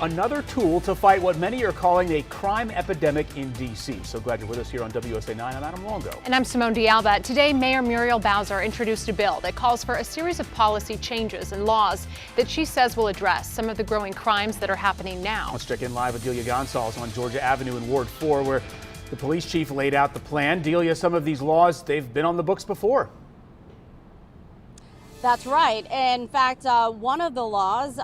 another tool to fight what many are calling a crime epidemic in D.C. So glad you're with us here on WSA 9. I'm Adam Longo. And I'm Simone D'Alba. Today, Mayor Muriel Bowser introduced a bill that calls for a series of policy changes and laws that she says will address some of the growing crimes that are happening now. Let's check in live with Delia Gonzalez on Georgia Avenue in Ward 4, where the police chief laid out the plan. Delia, some of these laws, they've been on the books before. That's right. In fact, one of the laws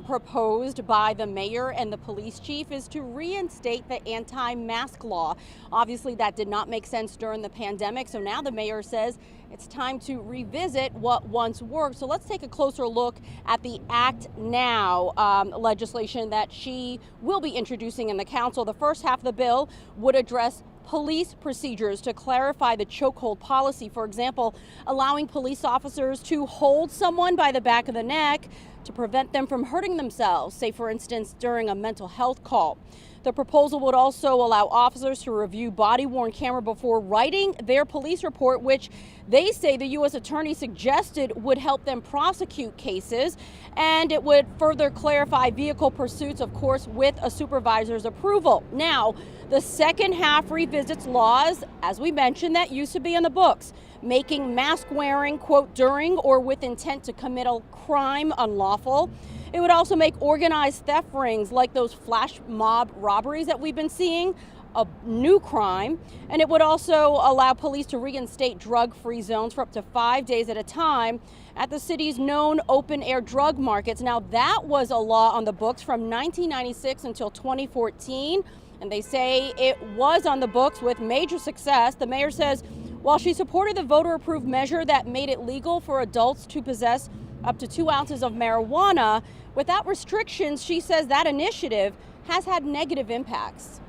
proposed by the mayor and the police chief is to reinstate the anti-mask law. Obviously, that did not make sense during the pandemic. So now the mayor says it's time to revisit what once worked. So let's take a closer look at the Act Now legislation that she will be introducing in the council. The first half of the bill would address police procedures to clarify the chokehold policy. For example, allowing police officers to hold someone by the back of the neck to prevent them from hurting themselves, say for instance during a mental health call. The proposal would also allow officers to review body-worn camera before writing their police report, which they say the U.S. attorney suggested would help them prosecute cases. And it would further clarify vehicle pursuits, of course, with a supervisor's approval. Now, the second half revisits laws, as we mentioned, that used to be in the books, making mask wearing, quote, during or with intent to commit a crime unlawful. It would also make organized theft rings like those flash mob robberies that we've been seeing a new crime. And it would also allow police to reinstate drug-free zones for up to 5 days at a time at the city's known open-air drug markets. Now, that was a law on the books from 1996 until 2014. And they say it was on the books with major success. The mayor says while she supported the voter-approved measure that made it legal for adults to possess up to 2 ounces of marijuana without restrictions, she says that initiative has had negative impacts.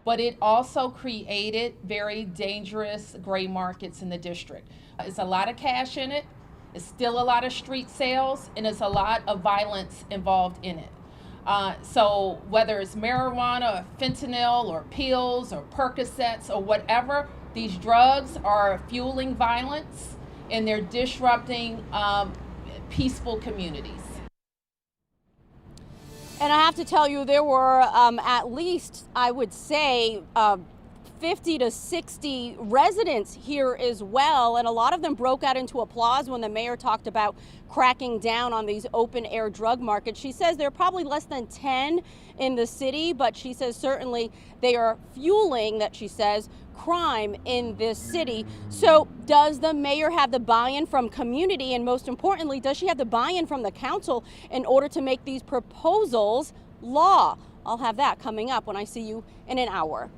But it also created very dangerous gray markets in the district. It's a lot of cash in it, it's still a lot of street sales, and it's a lot of violence involved in it. So whether it's marijuana or fentanyl or pills or Percocets or whatever, these drugs are fueling violence and they're disrupting peaceful communities. And I have to tell you, there were at least, I would say, 50 to 60 residents here as well. And a lot of them broke out into applause when the mayor talked about cracking down on these open air drug markets. She says there are probably less than 10 in the city, but she says certainly they are fueling, that she says, crime in this city. So does the mayor have the buy-in from community? And most importantly, does she have the buy-in from the council in order to make these proposals law? I'll have that coming up when I see you in an hour.